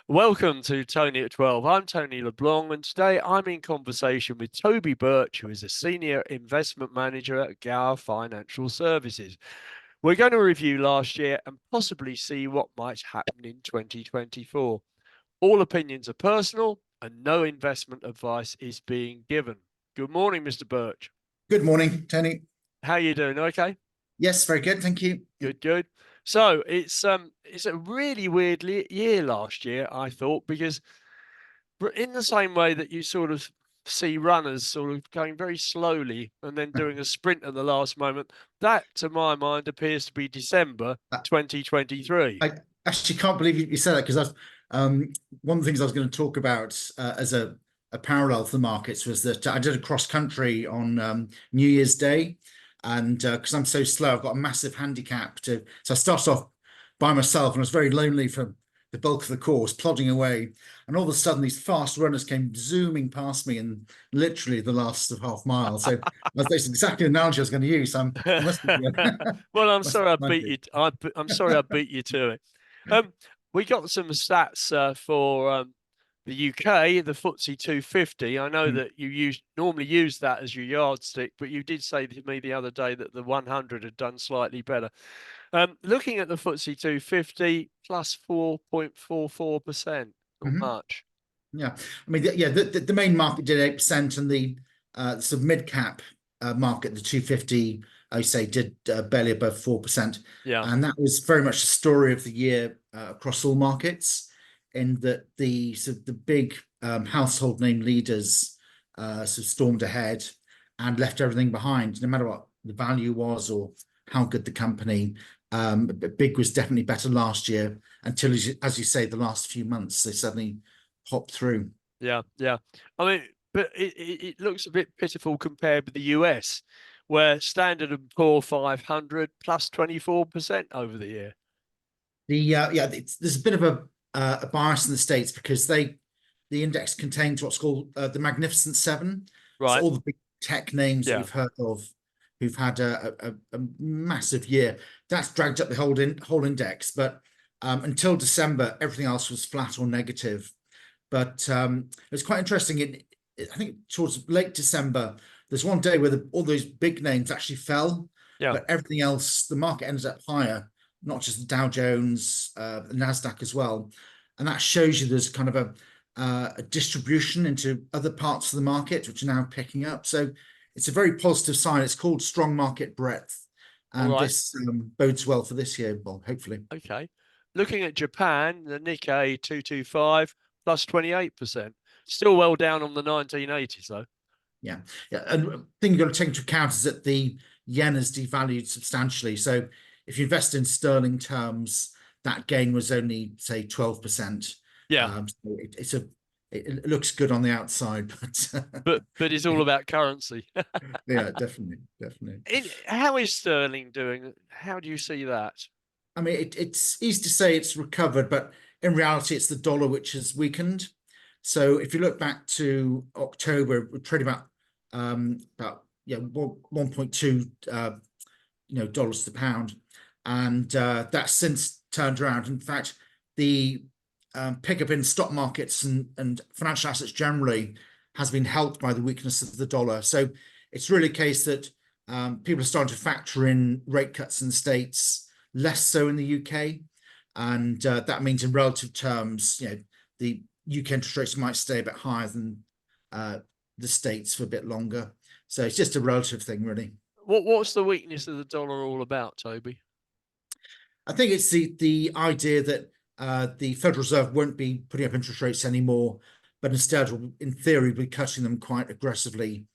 Welcome to Tony at 12. I'm Tony LeBlanc, and today I'm in conversation with Toby Birch, who is a senior investment manager at Gower Financial Services. We're going to review last year and possibly see what might happen in 2024. All opinions are personal and no investment advice is being given. Good morning, Mr. Birch. Good morning, Tony. How are you doing? Okay. Yes, very good. Thank you. Good. So it's a really weird year last year, I thought, because in the same way that you sort of see runners sort of going very slowly and then doing a sprint at the last moment, that to my mind appears to be December 2023. I actually can't believe you said that, because one of the things I was going to talk about as a parallel to the markets was that I did a cross country on New Year's Day, and because I'm so slow, I've got a massive handicap so I started off by myself and I was very lonely for the bulk of the course, plodding away, and all of a sudden these fast runners came zooming past me in literally the last half mile. So that's exactly the analogy I was going to use. I must be, well, I'm sorry I beat you. I'm sorry I beat you to it. We got some stats for the UK, the FTSE 250. I know that you normally use that as your yardstick, but you did say to me the other day that the 100 had done slightly better. Looking at the FTSE 250, plus 4.44%, not much. Yeah, I mean, the main market did 8%, and the sort of mid cap market, the 250, I say, did barely above 4%. Yeah, and that was very much the story of the year across all markets, in that the sort of the big household name leaders sort of stormed ahead and left everything behind, no matter what the value was or how good the company. Big was definitely better last year, until, as you say, the last few months they suddenly popped through. Yeah. I mean, but it looks a bit pitiful compared with the US, where Standard and Poor 500 plus 24% over the year. There's a bit of a bias in the States, because the index contains what's called the Magnificent Seven. So Right. all the big tech names that Yeah. you've heard of, who've had a massive year, that's dragged up the whole index. But until December, everything else was flat or negative. But it was quite interesting. I think towards late December, there's one day where all those big names actually fell, Yeah. but everything else, the market ended up higher, not just the Dow Jones, the NASDAQ as well. And that shows you there's kind of a distribution into other parts of the market, which are now picking up. So it's a very positive sign. It's called strong market breadth. And this bodes well for this year, well, hopefully. Okay. Looking at Japan, the Nikkei 225 plus 28%. Still well down on the 1980s, though. Yeah. And the thing you've got to take into account is that the yen has devalued substantially. So if you invest in sterling terms, that gain was only, say, 12%. Yeah. So it looks good on the outside, but it's all about currency. Yeah, definitely. How is sterling doing? How do you see that? I mean, it's easy to say it's recovered, but in reality, it's the dollar which has weakened. So if you look back to October, we're trading about 1.2 dollars to the pound, and that's since turned around. In fact, the pickup in stock markets and financial assets generally has been helped by the weakness of the dollar. So it's really a case that people are starting to factor in rate cuts in the States, less so in the UK, and that means in relative terms, the UK interest rates might stay a bit higher than the States for a bit longer. So it's just a relative thing, really. What's the weakness of the dollar all about, Toby? I think it's the idea that the Federal Reserve won't be putting up interest rates anymore, but instead, in theory, be cutting them quite aggressively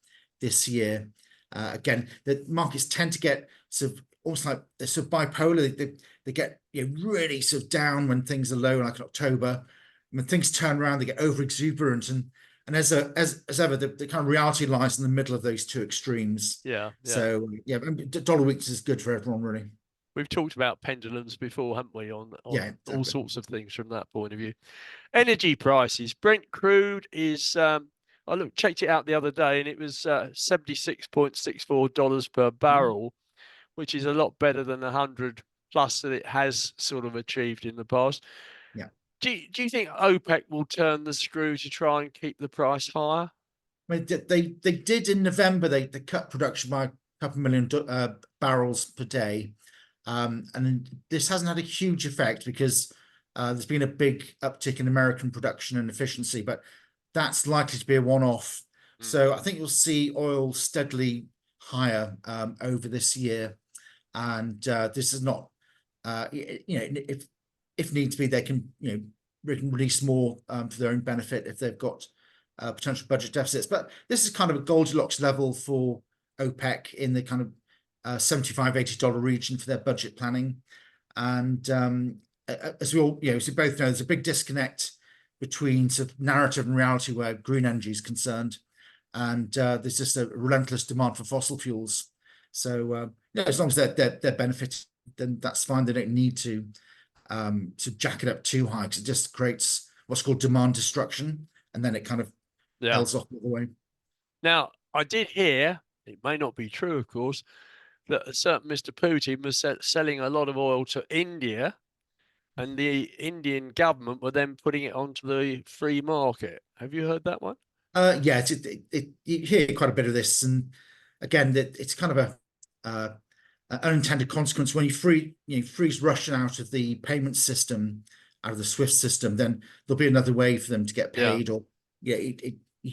this year. Again, the markets tend to get sort of almost like they're sort of bipolar. They get really sort of down when things are low, like in October. When things turn around, they get over exuberant, and as ever, the kind of reality lies in the middle of those two extremes. Yeah. So dollar weakness is good for everyone, really. We've talked about pendulums before, haven't we, on exactly. all sorts of things from that point of view. Energy prices. Brent crude is, I checked it out the other day, and it was $76.64 per barrel, which is a lot better than 100 plus that it has sort of achieved in the past. Yeah. Do you think OPEC will turn the screw to try and keep the price higher? I mean, they did in November. They cut production by a couple million barrels per day, and this hasn't had a huge effect because there's been a big uptick in American production and efficiency, but that's likely to be a one-off. So I think you'll see oil steadily higher over this year, and this is not, if needs be, they can release more for their own benefit if they've got potential budget deficits. But this is kind of a Goldilocks level for OPEC in the kind of $75-80 region for their budget planning. And as we all, as we both know, there's a big disconnect between sort of narrative and reality where green energy is concerned, and there's just a relentless demand for fossil fuels. So as long as they're benefiting, then that's fine. They don't need to jack it up too high, because it just creates what's called demand destruction, and then it kind of off all the way. Now, I did hear, it may not be true, of course, that a certain Mr. Putin was selling a lot of oil to India, and the Indian government were then putting it onto the free market. Have you heard that one? Yeah, you hear quite a bit of this, and again, it's kind of a unintended consequence when you freeze Russia out of the payment system, out of the SWIFT system. Then there'll be another way for them to get paid, or you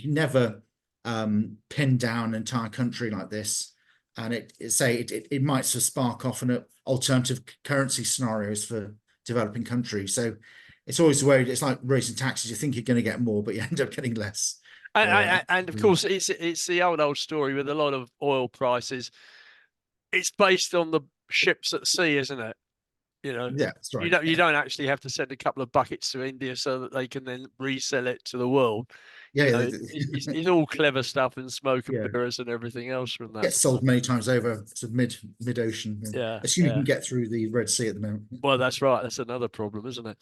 never pin down an entire country like this, and it might sort of spark off an alternative currency scenarios for developing countries. So it's always the way. It's like raising taxes. You think you're going to get more, but you end up getting less. And of course, it's the old story with a lot of oil prices. It's based on the ships at sea, isn't it? Yeah, that's right. You don't actually have to send a couple of buckets to India so that they can then resell it to the world. Yeah, it's all clever stuff and smoke and mirrors and everything else from that. Gets sold many times over to mid ocean. Assuming you can get through the Red Sea at the moment. Well, that's right. That's another problem, isn't it?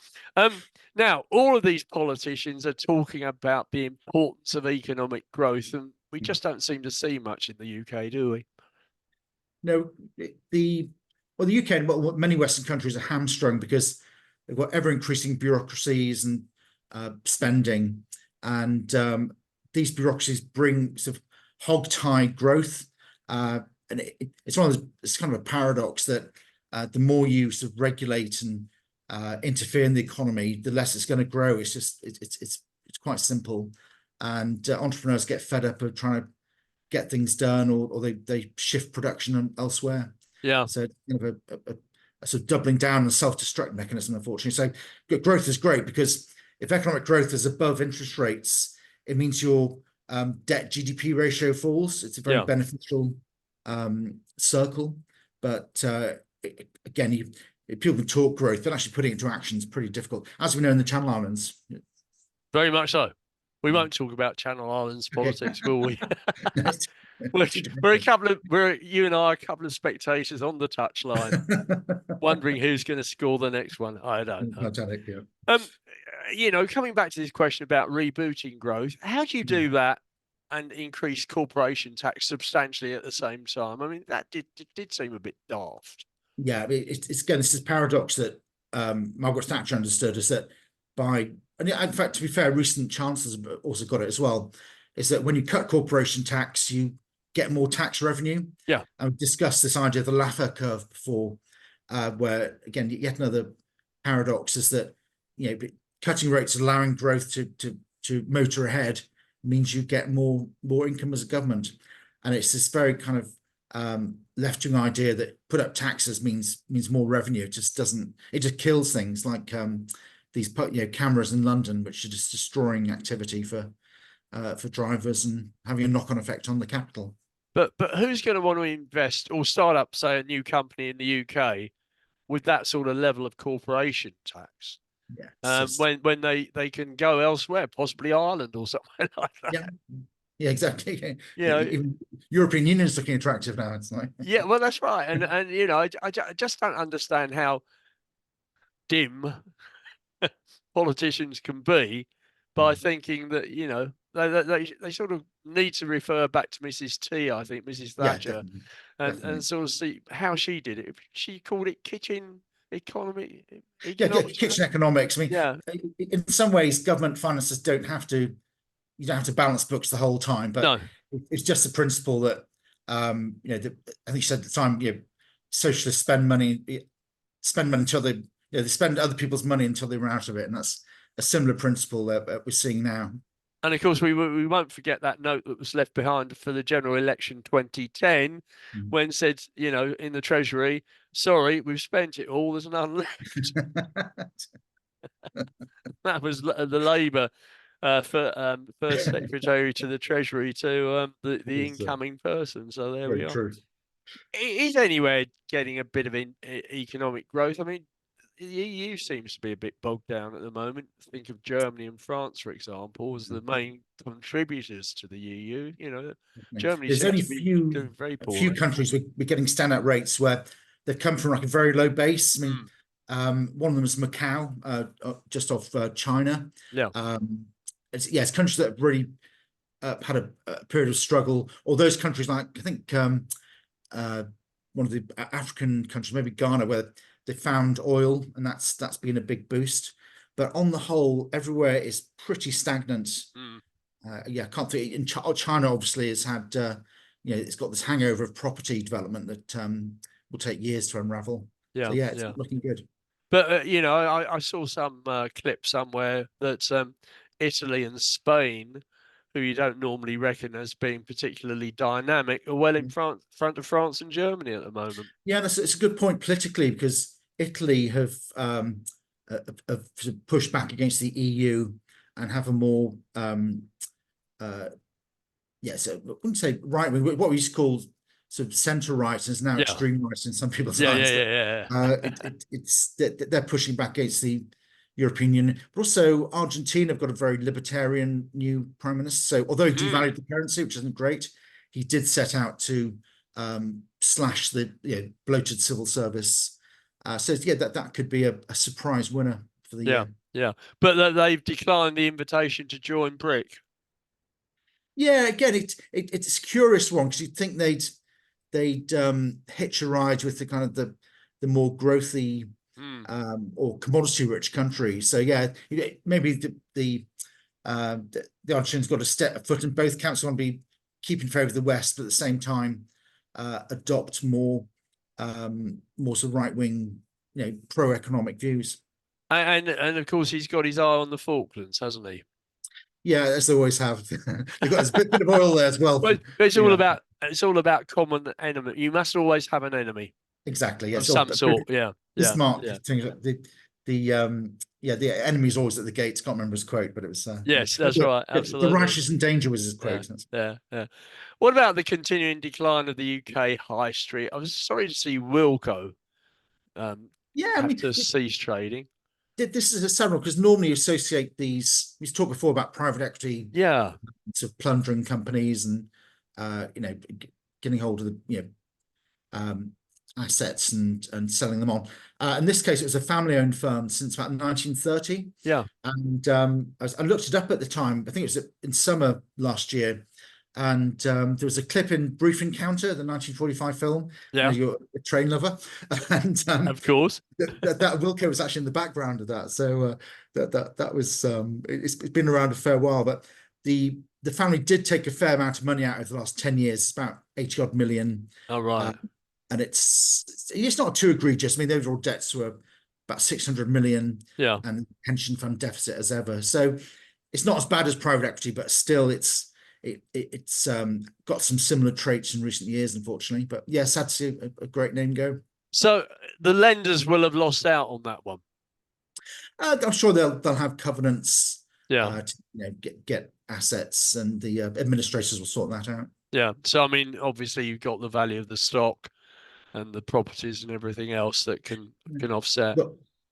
Now, all of these politicians are talking about the importance of economic growth, and we just don't seem to see much in the UK, do we? No, the UK and many Western countries are hamstrung because they've got ever increasing bureaucracies and spending, and these bureaucracies bring sort of hog-tied growth, and it's it's kind of a paradox that the more you sort of regulate and interfere in the economy, the less it's going to grow. It's just it's quite simple, and entrepreneurs get fed up of trying to get things done, or they shift production elsewhere. Yeah. So kind of a sort of doubling down and self-destruct mechanism, unfortunately. So growth is great, because if economic growth is above interest rates, it means your debt GDP ratio falls. It's a very beneficial circle. But again, if people can talk growth, then actually putting it into action is pretty difficult, as we know in the Channel Islands. Very much so. We won't talk about Channel Islands politics, will we? You and I are a couple of spectators on the touchline, wondering who's going to score the next one. I don't know. Coming back to this question about rebooting growth, how do you do that and increase corporation tax substantially at the same time? I mean, that did seem a bit daft. Yeah, it's again, this paradox that Margaret Thatcher understood, is that and in fact, to be fair, recent chancellors have also got it as well, is that when you cut corporation tax, you get more tax revenue. Yeah. And we discussed this idea of the Laffer curve before, where, again, yet another paradox is that, cutting rates, allowing growth to motor ahead, means you get more income as a government. And it's this very kind of left-wing idea that put up taxes means more revenue. It just kills things like these cameras in London, which are just destroying activity for drivers and having a knock-on effect on the capital. But who's going to want to invest or start up, say, a new company in the UK with that sort of level of corporation tax? Yeah, when they can go elsewhere, possibly Ireland or something like that. Yeah, exactly. Even European Union is looking attractive now. It's like well, that's right. And I just don't understand how dim politicians can be by thinking that they sort of need to refer back to Mrs. T, I think, Mrs. Yeah, Thatcher, definitely, and definitely. sort of see how she did it. She called it kitchen economy, Yeah, economics. kitchen economics. I mean, Yeah, in some ways, government finances don't have to. You don't have to balance books the whole time, but no, it's just a principle that I think you said at the time, socialists spend money until they spend other people's money until they run out of it, and that's a similar principle that we're seeing now. and of course we won't forget that note that was left behind for the general election 2010, when said, in the Treasury, sorry, we've spent it all. There's none left. That was the Labour first secretary to the Treasury to the It's incoming person. So there we very are. true. Is anywhere getting a bit of economic growth? I mean, the EU seems to be a bit bogged down at the moment. Think of Germany and France, for example, as the main contributors to the EU. Germany There's seems only to be doing very a few poorly. countries we're getting standout rates where they've come from like a very low base. I mean, one of them is Macau, just off China. Yeah, It's countries that have really had a period of struggle. Or those countries like, I think, one of the African countries, maybe Ghana, where they found oil, and that's been a big boost. But on the whole, everywhere is pretty stagnant. I can't think. In China, obviously, has had it's got this hangover of property development that will take years to unravel. yeah, So yeah, it's yeah. not looking good. But I saw some clip somewhere that Italy and Spain, who you don't normally reckon as being particularly dynamic, are well in front of France and Germany at the moment. Yeah, it's a good point politically, because Italy have pushed back against the EU and have a more so I wouldn't say right wing, what we used to call sort of centre right is now Yeah. extreme right in some people's Yeah, eyes. yeah. It's they're pushing back against the European Union, but also Argentina have got a very libertarian new prime minister. So although he devalued the currency, which isn't great, he did set out to slash the bloated civil service. So yeah, that could be a surprise winner for the year. Yeah. But they've declined the invitation to join BRIC. Yeah, again, it's a curious one, because you'd think they'd hitch a ride with the kind of the more growthy or commodity rich countries. So yeah, maybe the Argentines got a foot in both camps. Want to be keeping favor of the West, but at the same time adopt more sort of right wing, pro economic views. And of course he's got his eye on the Falklands, hasn't he? Yeah, as they always have. They've got a bit of oil there as well. But it's all about common enemy. You must always have an enemy. Exactly. Yeah, of some sort. Yeah. Bismarck. Yeah. The enemy's always at the gates. Can't remember his quote, but it was. Yes, that's right. Absolutely. The righteous in danger was his quote. Yeah. What about the continuing decline of the UK high street? I was sorry to see Wilko have to cease trading. This is a several, because normally you associate these. We talked before about private equity, sort of plundering companies and getting hold of the assets and selling them on. In this case, it was a family-owned firm since about 1930. Yeah, and I looked it up at the time. I think it was in summer last year, and there was a clip in Brief Encounter, the 1945 film. Yeah, you're a train lover, and of course that Wilco was actually in the background of that. So that was it's been around a fair while, but the family did take a fair amount of money out over the last 10 years. It's about 80 odd million. All right. And it's not too egregious. I mean, the overall debts were about 600 million. Yeah. And pension fund deficit as ever. So it's not as bad as private equity, but still it's got some similar traits in recent years, unfortunately. But yeah, sad to see a great name go. So the lenders will have lost out on that one. I'm sure they'll have covenants. Yeah. To get assets, and the administrators will sort that out. Yeah. So I mean, obviously you've got the value of the stock and the properties and everything else that can offset.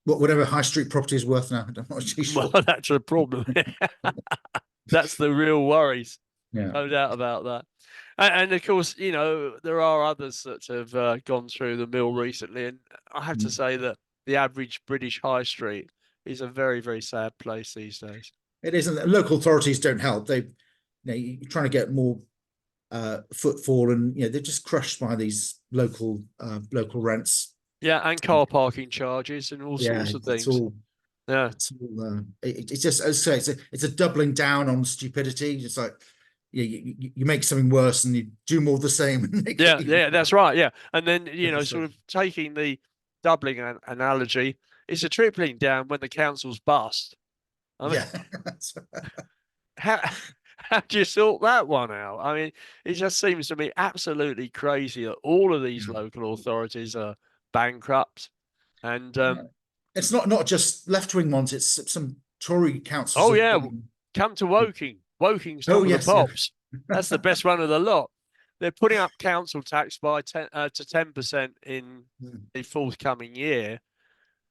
Whatever high street property is worth now, I'm not too sure. Well, that's a problem. That's the real worries. Yeah. No doubt about that. And of course, there are others that have gone through the mill recently. And I have to say that the average British high street is a very, very sad place these days. It isn't. Local authorities don't help. They you're trying to get more footfall, and they're just crushed by these local rents. Yeah, and car parking charges and all Yeah, sorts of it's things. all Yeah. it's just, as I say, it's a doubling down on stupidity. It's like you make something worse and you do more of the same. And Yeah, that's right. Yeah. And then, It's sort like, of taking the doubling analogy, it's a tripling down when the council's bust. I mean, yeah. how how do you sort that one out? I mean, it just seems to me absolutely crazy that all of these Yeah. local authorities are bankrupt. And It's not just left-wing ones, it's some Tory councils oh have yeah, gone. come to Woking. Woking's Oh top of the yes, yeah. pops. That's the best one of the lot. They're putting up council tax by 10% in the forthcoming year.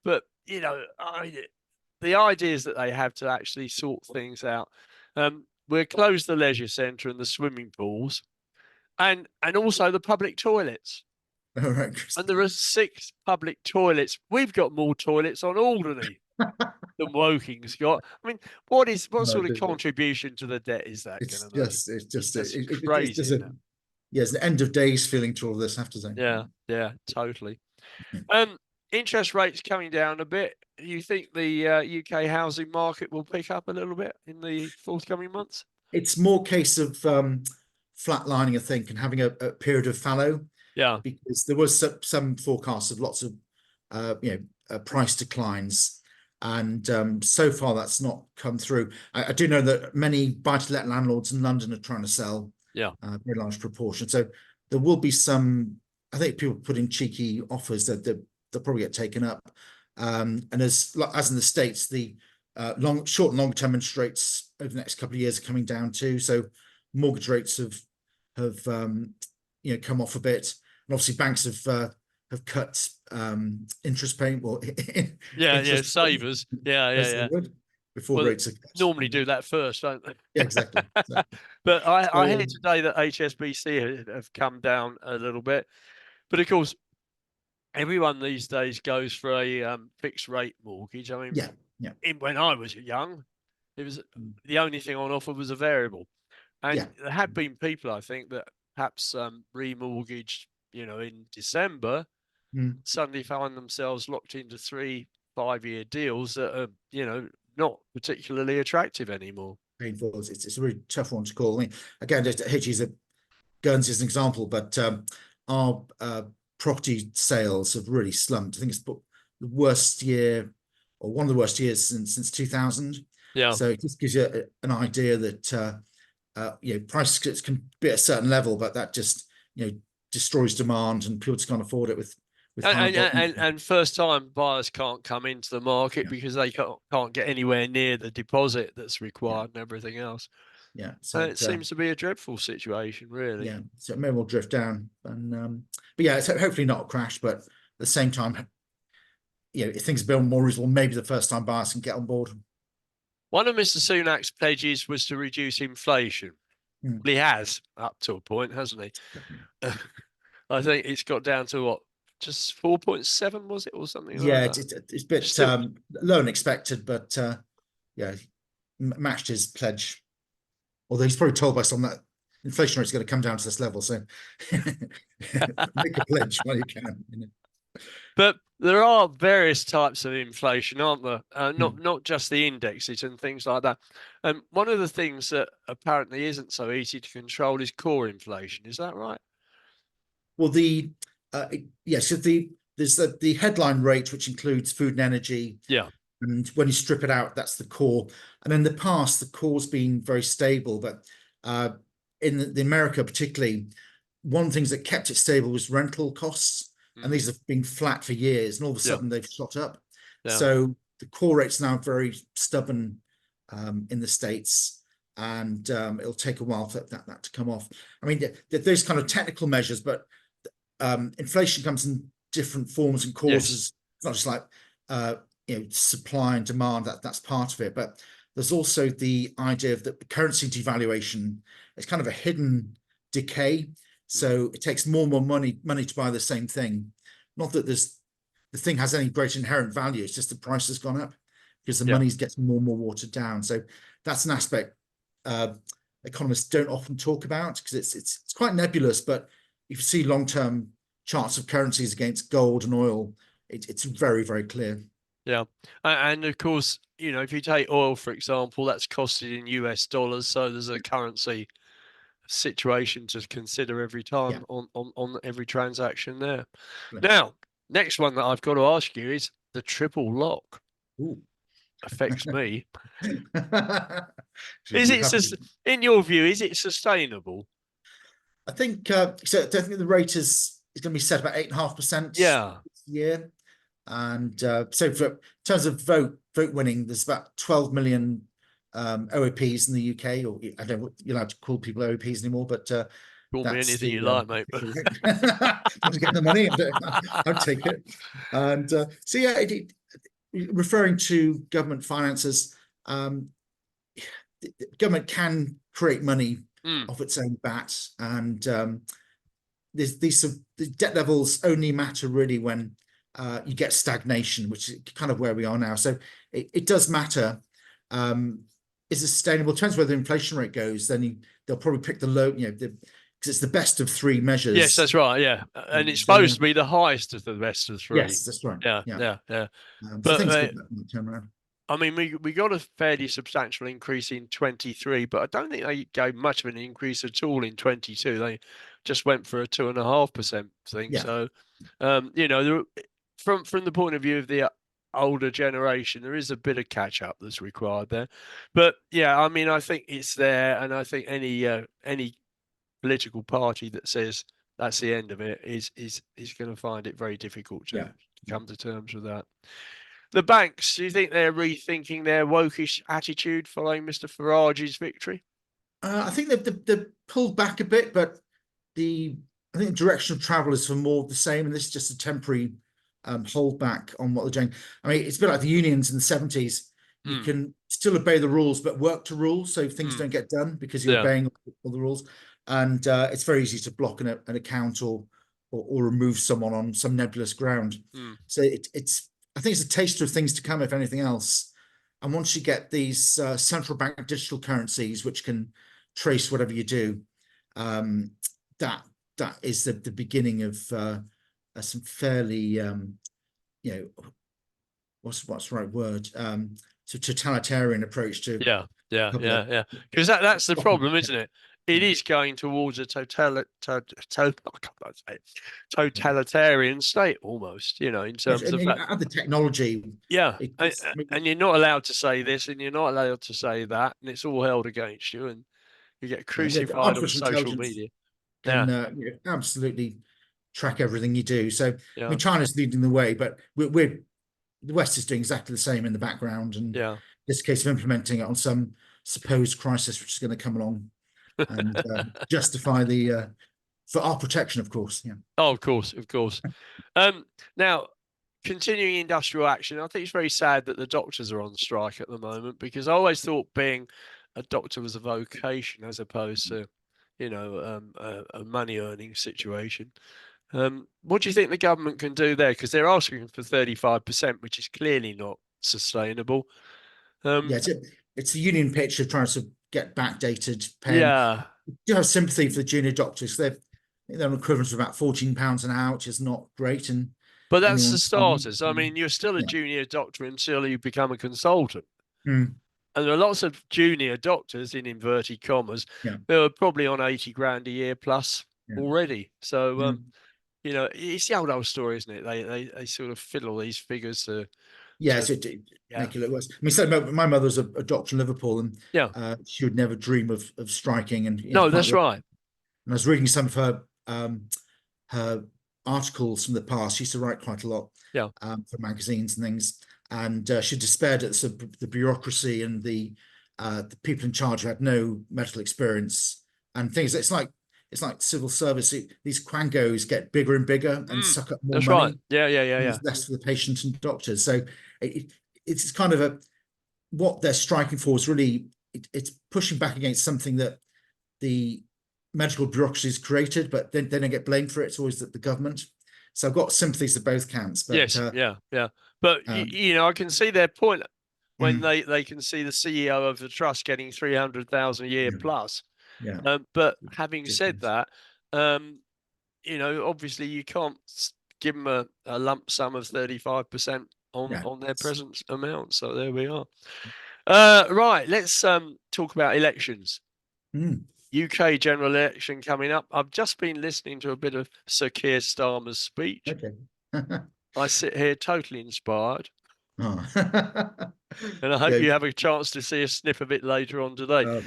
But the ideas that they have to actually sort things out. We'll close the leisure centre and the swimming pools, and also the public toilets. All right. And there are 6 public toilets. We've got more toilets on Alderney than Woking's got. I mean, what sort of contribution to the debt is that going to be? It's just crazy, isn't it? Yes, the end of days feeling to all this, I have to say. Yeah, totally. Interest rates coming down a bit. You think the UK housing market will pick up a little bit in the forthcoming months? It's more case of flatlining, I think, and having a period of fallow. Yeah, because there was some forecasts of lots of price declines, and so far that's not come through. I do know that many buy-to-let landlords in London are trying to sell. Yeah, a very large proportion. So there will be some. I think people put in cheeky offers that they'll probably get taken up. And as in the States, the short and long term interest rates over the next couple of years are coming down too. So mortgage rates have come off a bit, and obviously banks have cut interest payment. Well, savers. Yeah. Before rates are cut. Normally do that first, don't they? Yeah, exactly. But I hear today that HSBC have come down a little bit, but of course, everyone these days goes for a fixed rate mortgage. I mean, when I was young, it was the only thing on offer was a variable, and there have been people, I think, that perhaps remortgaged, in December, suddenly find themselves locked into 3-5-year deals that are, not particularly attractive anymore. Painful. It's a really tough one to call. I mean, again, just Hitchy's Guernsey as an example, but our property sales have really slumped. I think it's the worst year, or one of the worst years since 2000. Yeah. So it just gives you an idea that prices can be at a certain level, but that just destroys demand, and people just can't afford it with and first time buyers can't come into the market because they can't get anywhere near the deposit that's required and everything else. Yeah, so it seems to be a dreadful situation, really. Yeah, so it may well drift down, and but yeah, it's hopefully not a crash. But at the same time, if things build more reasonable, maybe the first time buyers can get on board. One of Mr. Sunak's pledges was to reduce inflation. He has, up to a point, hasn't he? I think it's got down to what, just 4.7, was it, or something? Yeah, like that? it's a bit lower than expected, but matched his pledge. Although he's probably told by some that inflation rate is going to come down to this level, so make a pledge while you can. But there are various types of inflation, aren't there? Not just the indexes and things like that. And one of the things that apparently isn't so easy to control is core inflation. Is that right? Well, there's the headline rate, which includes food and energy. Yeah. And when you strip it out, that's the core. And in the past, the core's been very stable, but in the America particularly, one of the things that kept it stable was rental costs, and these have been flat for years, and all of a sudden they've shot up. So the core rate's now very stubborn in the States, and it'll take a while for that to come off. I mean, there's kind of technical measures, but inflation comes in different forms and causes. It's not just like supply and demand. That's part of it, but there's also the idea of the currency devaluation. It's kind of a hidden decay. So it takes more and more money to buy the same thing. Not that the thing has any great inherent value. It's just the price has gone up because the money's getting more and more watered down. So that's an aspect economists don't often talk about, because it's quite nebulous. But if you see long-term charts of currencies against gold and oil, it's very, very clear. Yeah, and of course, if you take oil for example, that's costed in US dollars, so there's a currency situation to consider every Yeah. time on every transaction there. Yeah. Now, next one that I've got to ask you is the triple lock. Ooh. Affects me. Should be happy. In your view, is it sustainable? I think so. I think the rate is going to be set about 8.5% Yeah. this year. And so for in terms of vote winning, there's about 12 million OAPs in the UK, or I don't know what you're allowed to call people OAPs anymore, but Call me that's anything the you like, mate. I'm getting the money. I'll take it. And so yeah, referring to government finances, the government can create money off its own bat, and the debt levels only matter really when you get stagnation, which is kind of where we are now. So it does matter. Is it sustainable? Depends where the inflation rate goes. Then they'll probably pick the low, because it's the best of three measures. Yes, that's right. Yeah, and it's supposed to be the highest of the best of three. Yes, that's right. Yeah. So But things could turn around. I mean, we got a fairly substantial increase in 23, but I don't think they gave much of an increase at all in 22. They just went for a 2.5% thing. Yeah. So, from the point of view of the older generation, there is a bit of catch up that's required there. But yeah, I mean, I think it's there, and I think any political party that says that's the end of it is going to find it very difficult to come to terms with that. The banks, do you think they're rethinking their wokish attitude following Mr. Farage's victory? I think they've pulled back a bit, but I think the direction of travel is for more of the same, and this is just a temporary holdback on what they're doing. I mean, it's a bit like the unions in the 70s. You can still obey the rules, but work to rules, so things don't get done because you're obeying all the rules. And it's very easy to block an account or remove someone on some nebulous ground. So I think it's a taster of things to come, if anything else. And once you get these central bank digital currencies, which can trace whatever you do, that is the beginning of some fairly, what's the right word? So totalitarian approach to because that's the problem, isn't it? It is going towards a totalitarian state almost, in terms of that. And the technology. Yeah, and you're not allowed to say this, and you're not allowed to say that, and it's all held against you, and you get crucified on social media. Can absolutely track everything you do. So I mean, China's leading the way, but the West is doing exactly the same in the background, and this case of implementing it on some supposed crisis which is going to come along and justify for our protection, of course. Oh, of course. Now, continuing industrial action, I think it's very sad that the doctors are on strike at the moment, because I always thought being a doctor was a vocation as opposed to a money earning situation. What do you think the government can do there? Because they're asking for 35%, which is clearly not sustainable. It's a union pitch of trying to get backdated pay. Yeah, I do have sympathy for the junior doctors. They're an equivalent of about £14 an hour, which is not great. But that's the starters. I mean, you're still a junior doctor until you become a consultant. And there are lots of junior doctors, in inverted commas, who are probably on 80 grand a year plus already. So, it's the old story, isn't it? They sort of fiddle these figures to make it look worse. I mean, so my mother's a doctor in Liverpool, and she would never dream of striking. And no, that's right. And I was reading some of her articles from the past. She used to write quite a lot for magazines and things, and she despaired at the bureaucracy and the people in charge who had no medical experience and things. It's like civil service. These quangos get bigger and bigger and suck up more money. Right. Yeah. Less for the patients and doctors. So it's kind of what they're striking for is really it's pushing back against something that the medical bureaucracy has created, but then they don't get blamed for it. It's always the government. So I've got sympathies to both camps. But, yes, But I can see their point when they can see the CEO of the trust getting 300,000 a year plus. Yeah. But having said Ridiculous. that, obviously you can't give them a lump sum of 35% Yeah. on their present amount. So there we are. Right, let's talk about elections. Mm. UK general election coming up. I've just been listening to a bit of Sir Keir Starmer's speech. Okay. I sit here totally inspired, Oh. and I hope Yeah. you have a chance to see a snip of it later on today.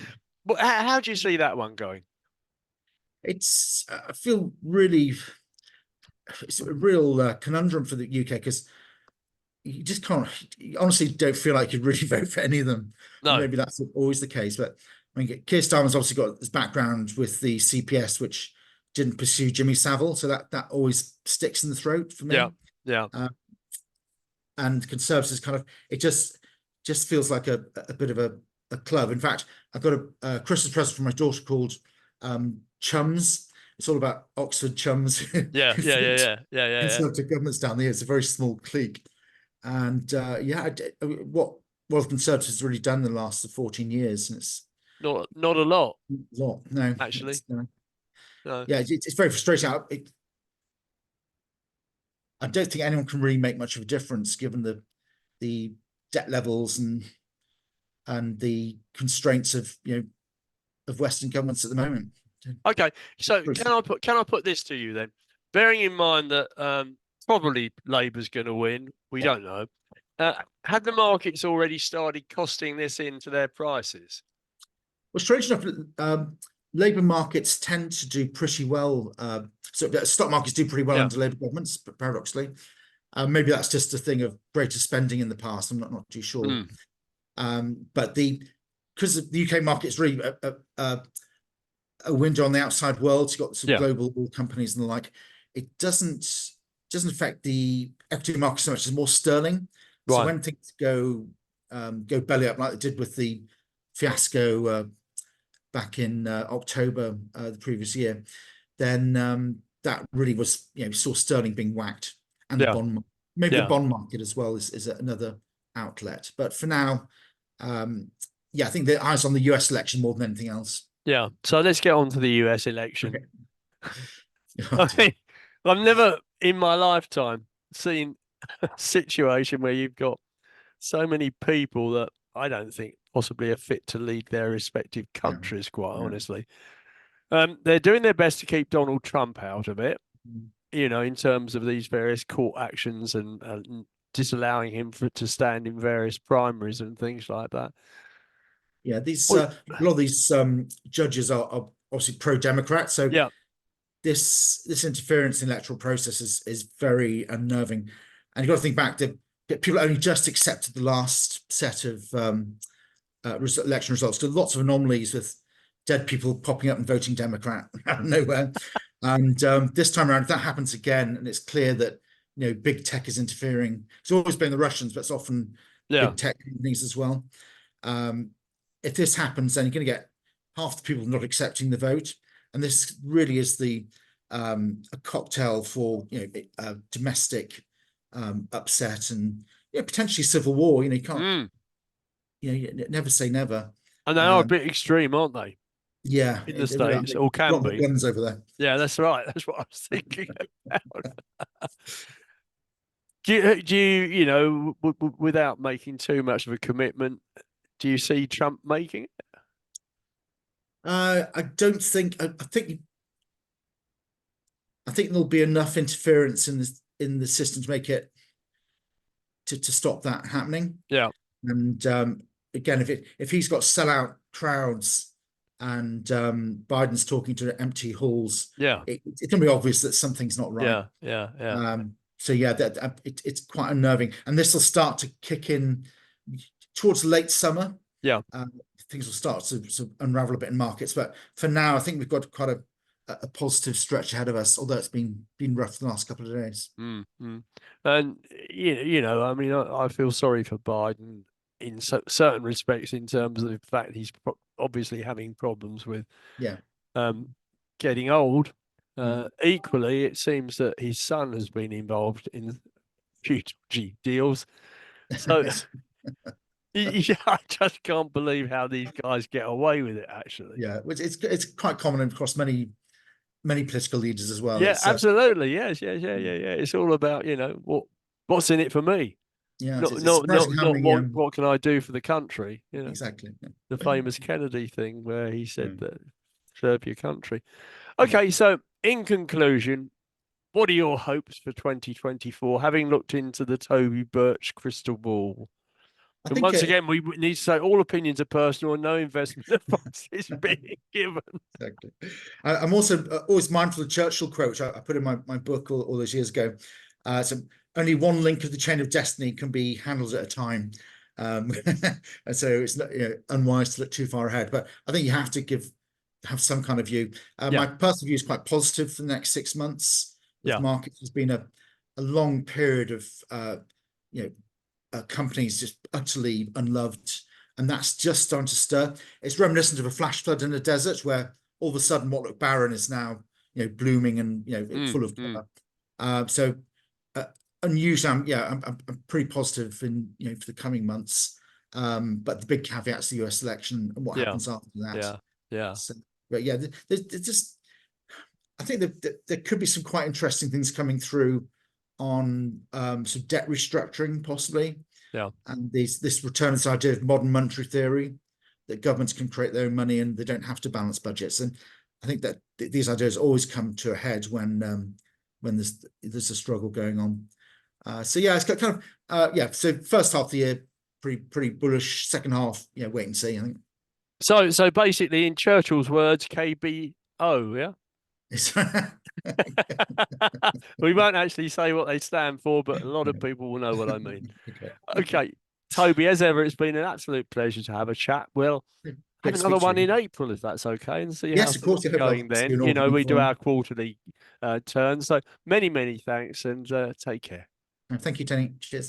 But how do you see that one going? It's I feel really it's a real conundrum for the UK because you just can't, you honestly don't feel like you'd really vote for any of them. No. Maybe that's always the case, but I mean, Keir Starmer's obviously got his background with the CPS, which didn't pursue Jimmy Savile, so that always sticks in the throat for me. Yeah. Yeah. And Conservatives kind of, it just feels like a bit of a club. In fact, I've got a Christmas present for my daughter called Chums. It's all about Oxford chums. Yeah. Yeah. Conservative governments down there. It's a very small clique. And what have Conservatives really done in the last 14 years? And it's Not a lot, a lot. No, actually. no. No. Yeah, it's very frustrating. I don't think anyone can really make much of a difference given the debt levels and the constraints of of Western governments at the moment. Okay, so can I put this to you then? Bearing in mind that probably Labour's going to win, we don't know. Have the markets already started costing this into their prices? Well, strange enough, labour markets tend to do pretty well. So stock markets do pretty well under Labour governments, but paradoxically. Maybe that's just a thing of greater spending in the past. I'm not too sure. But because the UK market is really a window on the outside world, you've got some global companies and the like. It doesn't affect the equity market so much. It's more sterling. Right. So when things go belly up like they did with the fiasco back in October the previous year, then that really was saw sterling being whacked, and the bond maybe the bond market as well is another outlet. But for now, I think the eyes on the US election more than anything else. Yeah. So let's get on to the US election. Okay. I mean, I've never in my lifetime seen a situation where you've got so many people that I don't think possibly are fit to lead their respective countries, quite honestly. They're doing their best to keep Donald Trump out of it, in terms of these various court actions and disallowing him to stand in various primaries and things like that. Yeah, these a lot of these judges are obviously pro-Democrat, so this interference in the electoral process is very unnerving. And you've got to think back that people only just accepted the last set of election results. There are lots of anomalies with dead people popping up and voting Democrat out of nowhere. And this time around, if that happens again, and it's clear that big tech is interfering. It's always been the Russians, but it's often big tech companies as well. If this happens, then you're going to get half the people not accepting the vote, and this really is a cocktail for domestic upset and potentially civil war. You can't you never say never. And they are a bit extreme, aren't they? Yeah, in the States, or can be. Guns over there. Yeah, that's right. That's what I was thinking about. Do you, without making too much of a commitment, do you see Trump making it? I don't think. I think there'll be enough interference in the system to make it to stop that happening. Yeah. And again, if he's got sellout crowds and Biden's talking to empty halls, it's going to be obvious that something's not right. Yeah. So it's quite unnerving, and this will start to kick in towards late summer. Yeah. Things will start to unravel a bit in markets, but for now, I think we've got quite a positive stretch ahead of us, although it's been rough the last couple of days. And I mean, I feel sorry for Biden in certain respects, in terms of the fact he's obviously having problems with getting old. Equally, it seems that his son has been involved in huge deals. So Yeah, I just can't believe how these guys get away with it, actually. Yeah, which it's quite common across many political leaders as well. Yeah, It's absolutely. Yes, yes, yeah, yeah, yeah. It's all about, what's in it for me. yeah, Not it's not surprising not how not many what can I do for the country, exactly. the famous Kennedy thing where he said Mm. that serve your country. Yeah. Okay, so in conclusion, what are your hopes for 2024, having looked into the Toby Birch crystal ball? I And think once again, we need to say all opinions are personal and no investment advice is being given. exactly. I'm also always mindful of the Churchill quote, which I put in my book all those years ago. So only one link of the chain of destiny can be handled at a time. And so it's not unwise to look too far ahead. But I think you have to have some kind of view. Yeah, My personal view is quite positive for the next 6 months with yeah, markets. There's been a long period of companies just utterly unloved, and that's just starting to stir. It's reminiscent of a flash flood in a desert where all of a sudden what looked barren is now blooming and full of colour. So unusual. I'm pretty positive in for the coming months. But the big caveat's the US election and what yeah, happens after that. yeah, yeah. So, but yeah, there's just I think that there could be some quite interesting things coming through on some debt restructuring possibly. Yeah. And this returns idea of modern monetary theory that governments can create their own money and they don't have to balance budgets. And I think that these ideas always come to a head when there's a struggle going on. So yeah, it's got kind of So first half of the year pretty bullish. Second half, wait and see. I think. So basically, in Churchill's words, KBO, yeah. We won't actually say what they stand for, but a lot of people will know what I mean. Okay. Okay, Toby, as ever, it's been an absolute pleasure to have a chat. We'll Great have to another speak to one you. in April, if that's okay, and see how Yes, of things course. I are hope going I'll see you then. in Albany We do for our quarterly turn. So many, many thanks, and take care. Thank you, Tony. Cheers.